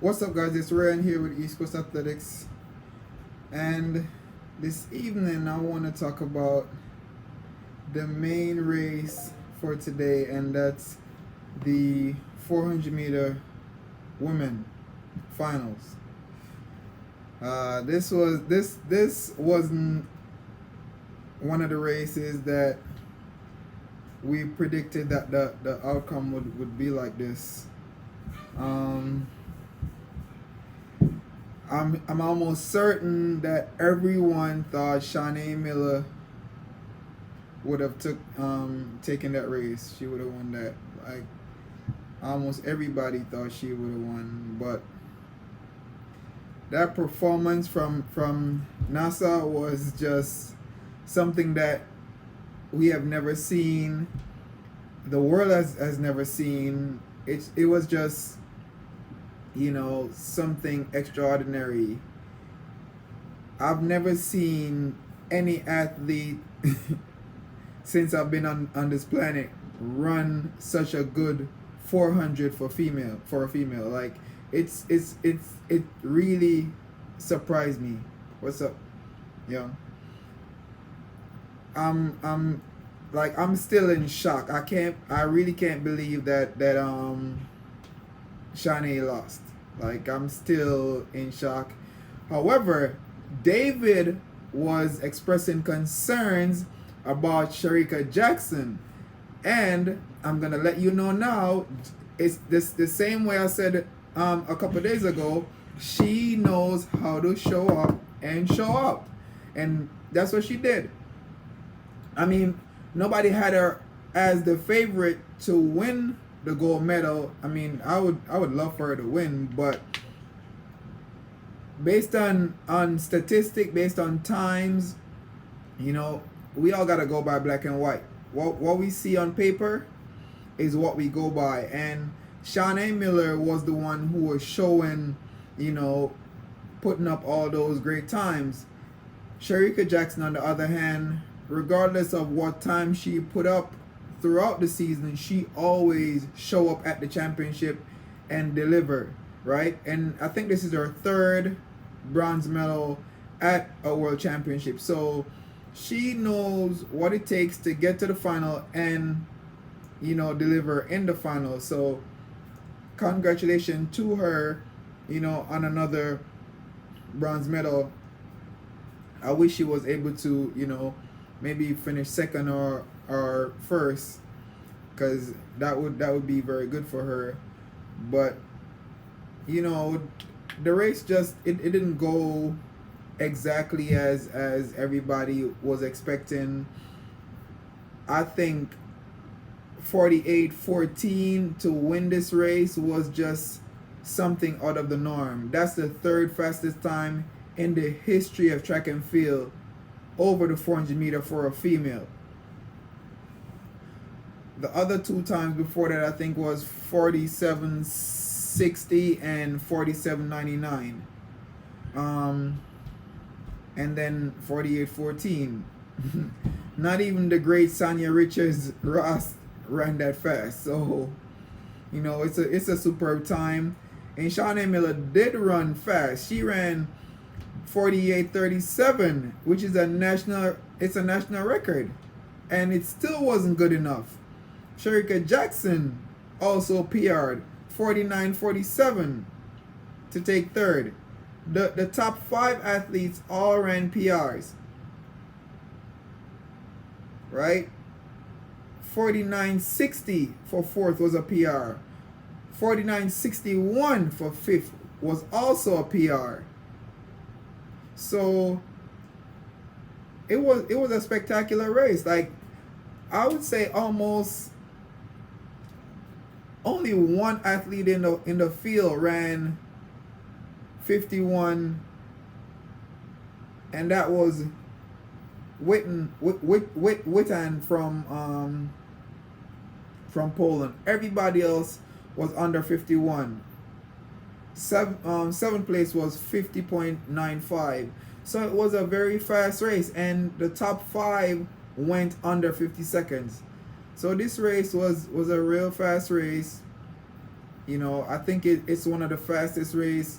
What's up, guys? It's Ryan here with Eastcoastathletics, and this evening I want to talk about the main race for today, and that's the 400-meter women finals. This wasn't one of the races that we predicted that the outcome would be like this. Um, I'm almost certain that everyone thought Shanae Miller would have taken that race. She would have won that. Like almost everybody thought she would have won, but that performance from NASA was just something that we have never seen. The world has never seen. It was just something extraordinary. I've never seen any athlete since I've been on this planet run such a good 400 for a female. Like it really surprised me. What's up? Yeah. I'm like I'm still in shock. I really can't believe that Shanae lost. Like I'm still in shock. However, David was expressing concerns about Shericka Jackson, and I'm gonna let you know now. It's this the same way I said a couple days ago. She knows how to show up and show up, and that's what she did. I mean, nobody had her as the favorite to win the gold medal. I mean, I would love for her to win, but based on statistic, based on times, we all gotta go by black and white. What we see on paper is what we go by, and Shanae Miller was the one who was showing, putting up all those great times. Shericka Jackson, on the other hand, regardless of what time she put up throughout the season, she always show up at the championship and deliver, right? And I think this is her third bronze medal at a world championship. So she knows what it takes to get to the final and deliver in the final. So congratulations to her, on another bronze medal. I wish she was able to, maybe finish second or first, because that would be very good for her. But the race just it didn't go exactly as everybody was expecting. I think 48-14 to win this race was just something out of the norm. That's the third fastest time in the history of track and field over the 400 meter for a female. The other two times before that, I think, was 47-60 and 47-99. And then 48-14. Not even the great Sonia Richards Ross ran that fast. So, it's a superb time. And Shanae Miller did run fast. She ran 48-37, which is a national record, and it still wasn't good enough. Shericka Jackson also PR'd 49-47 to take third. The top 5 athletes all ran PRs, right? 49-60 for fourth was a PR. 49-61 for fifth was also a PR. So it was a spectacular race. Like I would say almost only one athlete in the field ran 51, and that was Witan from Poland. Everybody else was under 51. Seventh place was 50.95. So it was a very fast race, and the top 5 went under 50 seconds. So this race was a real fast race. You know, I think it's one of the fastest race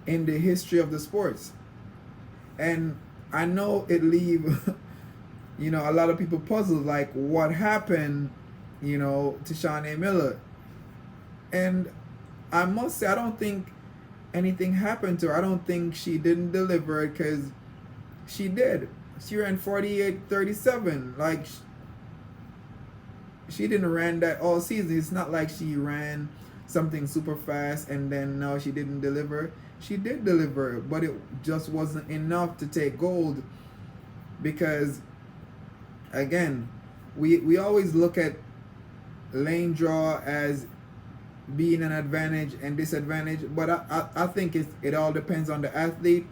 in the history of the sports. And I know it leave you know, a lot of people puzzled, like what happened, you know, to Shawnee Miller. And I must say, I don't think anything happened to her. I don't think she didn't deliver it, because she did. She ran 48:37. Like, she didn't run that all season. It's not like she ran something super fast and then now she didn't deliver. She did deliver, but it just wasn't enough to take gold, because again, we always look at lane draw as being an advantage and disadvantage, but I think it all depends on the athlete,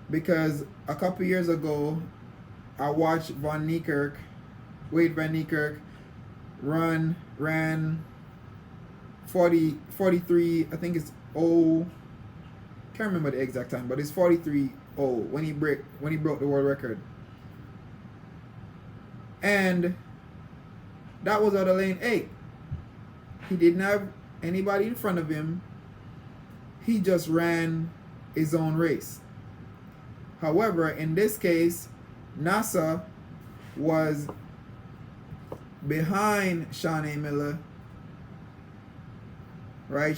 because a couple years ago I watched Wade Van Niekerk ran 43, I think it's can't remember the exact time, but it's 43:0 when he broke the world record. And that was out of lane 8. He didn't have anybody in front of him. He just ran his own race. However, in this case, NASA was behind Shawnee Miller, right?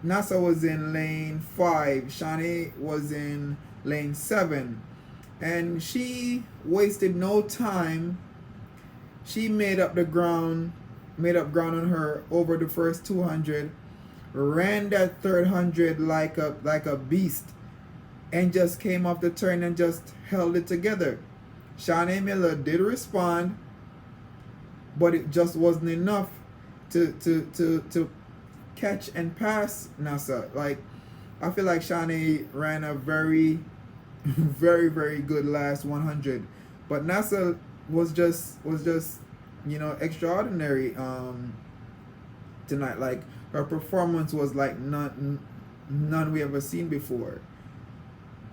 NASA was in lane 5. Shawnee was in lane 7. And she wasted no time. She made up ground on her over the first 200, ran that third 100 like a beast, and just came off the turn and just held it together. Shawnee Miller did respond, but it just wasn't enough to catch and pass NASA. Like, I feel like Shawnee ran a very, very, very good last 100, but NASA was just you know, extraordinary tonight. Like, her performance was like none we ever seen before.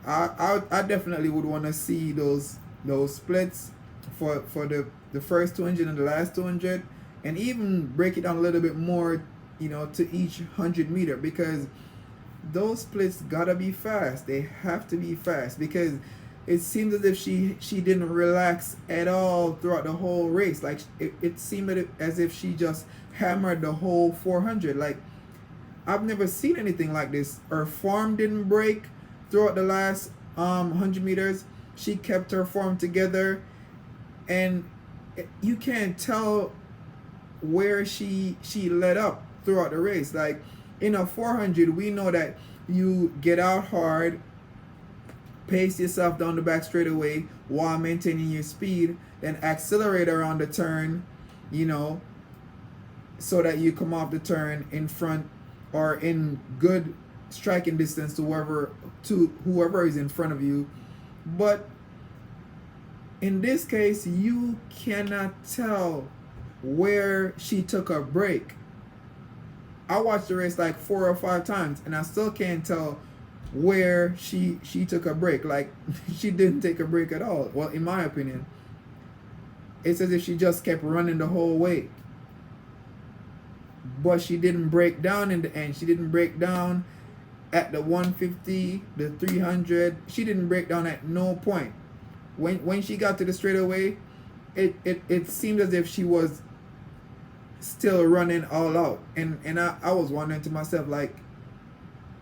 I definitely would want to see those splits for the first 200 and the last 200, and even break it down a little bit more, you know, to each 100-meter, because those splits gotta be fast. They have to be fast, because it seems as if she didn't relax at all throughout the whole race. Like, it seemed as if she just hammered the whole 400. Like, I've never seen anything like this. Her form didn't break throughout the last 100 meters. She kept her form together, and you can't tell where she let up throughout the race. Like, in a 400, we know that you get out hard, pace yourself down the back straightaway while maintaining your speed, then accelerate around the turn, you know, so that you come off the turn in front or in good striking distance to whoever is in front of you. But in this case, you cannot tell where she took a break. I watched the race like 4 or 5 times, and I still can't tell where she took a break. Like, she didn't take a break at all. Well, in my opinion, it's as if she just kept running the whole way. But she didn't break down in the end. She didn't break down at the 150, the 300. She didn't break down at no point. When she got to the straightaway, it seemed as if she was still running all out. And I was wondering to myself, like,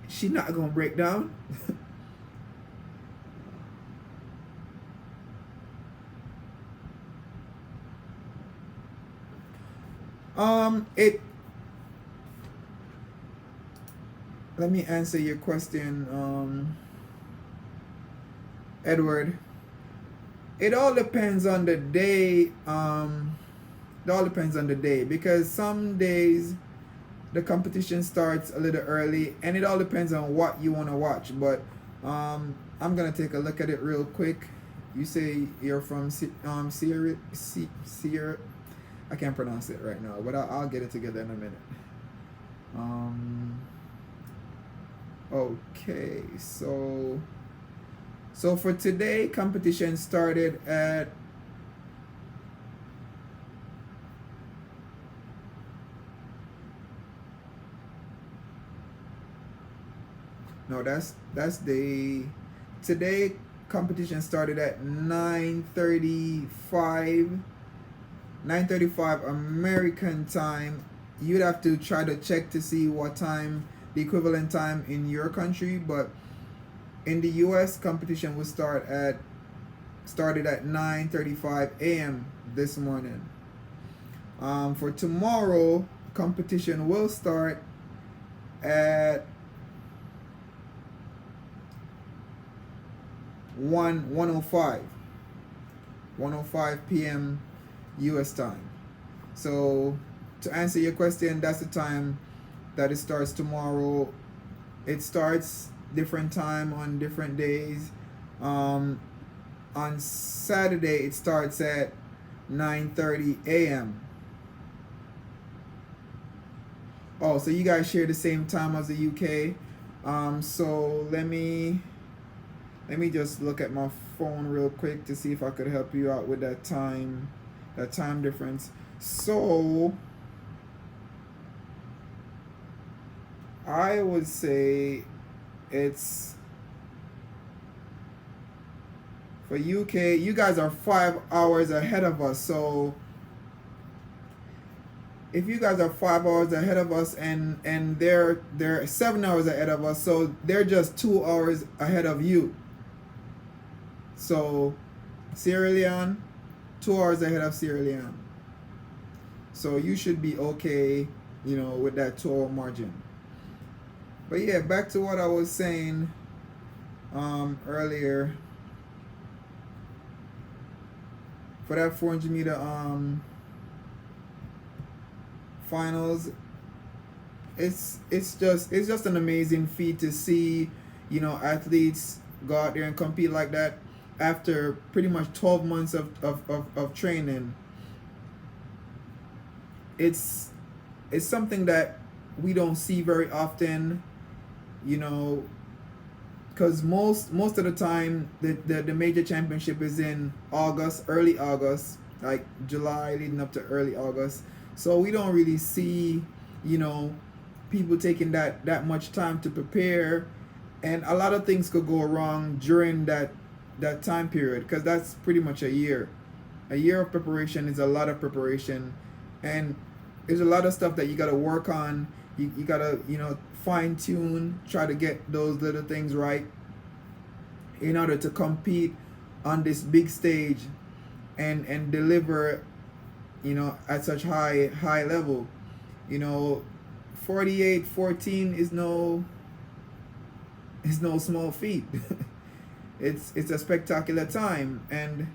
she not gonna break down? Let me answer your question, Edward. It all depends on the day. It all depends on the day, because some days the competition starts a little early, and it all depends on what you want to watch. But I'm gonna take a look at it real quick. You say you're from Sierra. I can't pronounce it right now, but I'll get it together in a minute. Okay, so for today, competition started at No, that's the today competition started at 9:35 9:35 American time. You'd have to try to check to see what time the equivalent time in your country, but in the US competition will started at 9:35 a.m. this morning. For tomorrow, competition will start at 1:05 p.m. US time. So to answer your question, that's the time that it starts tomorrow. It starts different time on different days. On Saturday it starts at 9:30 a.m. Oh, so you guys share the same time as the UK. So let me just look at my phone real quick to see if I could help you out with that time difference. So I would say it's for UK. You guys are 5 hours ahead of us. So if you guys are 5 hours ahead of us and they're 7 hours ahead of us, so they're just 2 hours ahead of you. So Sierra Leone, 2 hours ahead of Sierra Leone. So you should be okay, with that 2 hour margin. But yeah, back to what I was saying earlier. For that 400 meter finals, it's just an amazing feat to see, athletes go out there and compete like that after pretty much 12 months of training. It's something that we don't see very often, because most of the time the major championship is in August, early August, like July leading up to early August. So we don't really see, people taking that much time to prepare, and a lot of things could go wrong during that time period, because that's pretty much a year. A year of preparation is a lot of preparation, and there's a lot of stuff that you got to work on. You got to, fine tune, try to get those little things right in order to compete on this big stage and deliver, at such high level. 48-14 is no small feat. It's a spectacular time, and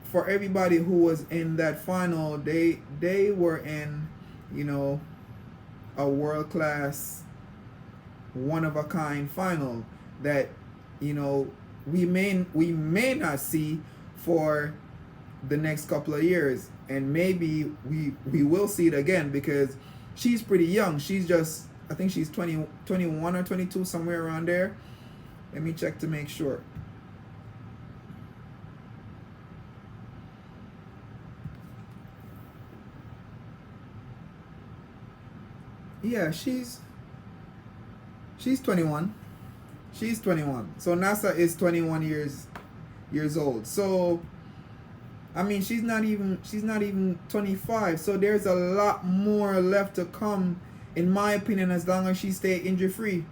for everybody who was in that final, they were in, a world class, one of a kind final that we may not see for the next couple of years, and maybe we will see it again, because she's pretty young. She's just, I think she's 21 or 22, somewhere around there. Let me check to make sure. Yeah, she's 21. She's 21. So NASA is 21 years old. So I mean, she's not even 25. So there's a lot more left to come, in my opinion, as long as she stay injury free.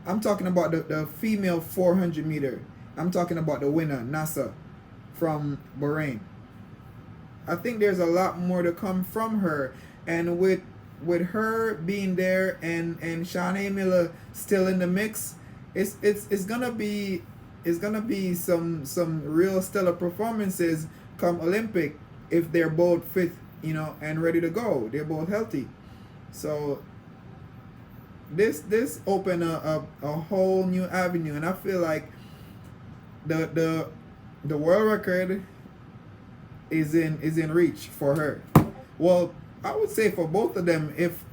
I'm talking about the female 400 meter. I'm talking about the winner, NASA, from Bahrain. I think there's a lot more to come from her, and with her being there and Shanae Miller still in the mix, it's gonna be some real stellar performances come Olympic, if they're both fit, and ready to go. They're both healthy. So this opened a whole new avenue, and I feel like the world record is in reach for her. Well, I would say for both of them, if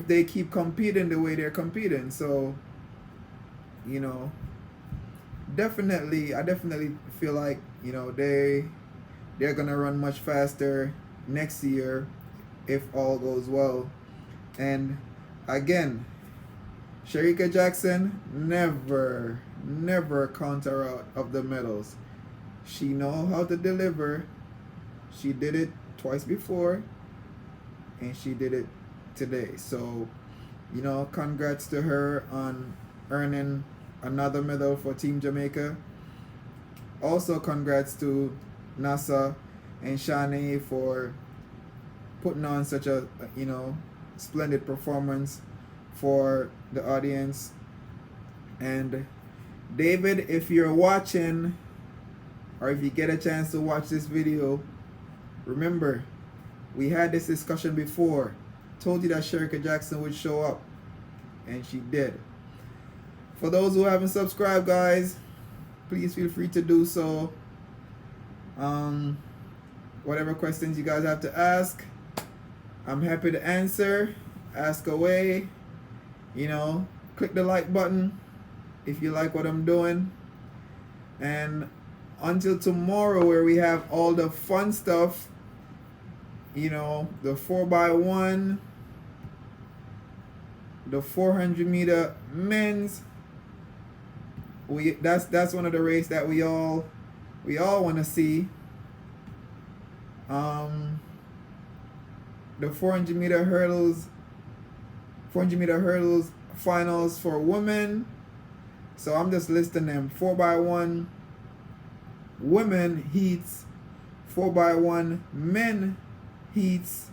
they keep competing the way they're competing. So definitely, I definitely feel like they're gonna run much faster next year if all goes well. And again, Sherika Jackson never counter out of the medals. She know how to deliver. She did it twice before, and she did it today. So, congrats to her on earning another medal for Team Jamaica. Also, congrats to NASA and Shanae for putting on such a splendid performance for the audience. And David, if you're watching, or if you get a chance to watch this video, remember, we had this discussion before. Told you that Sherika Jackson would show up, and she did. For those who haven't subscribed, guys, please feel free to do so. Whatever questions you guys have to ask, I'm happy to answer. Ask away. Click the like button if you like what I'm doing. And until tomorrow, where we have all the fun stuff, the 4x1, the 400 meter men's. That's one of the races that we all want to see. The 400 meter hurdles finals for women. So I'm just listing them: 4x1 women heats, 4x1 men heats,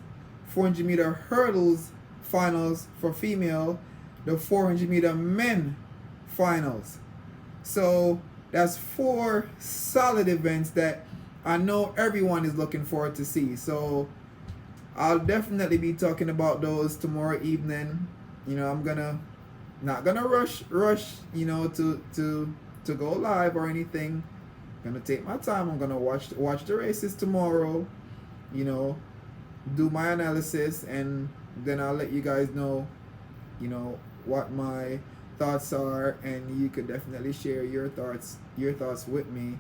400 meter hurdles finals for female, the 400 meter men finals. So that's 4 solid events that I know everyone is looking forward to see. So I'll definitely be talking about those tomorrow evening. I'm not gonna rush, to go live or anything. I'm gonna take my time. I'm gonna watch the races tomorrow, do my analysis, and then I'll let you guys know, what my thoughts are, and you could definitely share your thoughts with me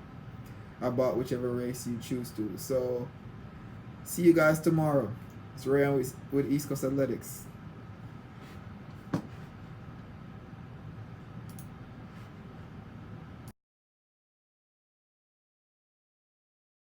about whichever race you choose to. So see you guys tomorrow. It's Rayan with East Coast Athletics.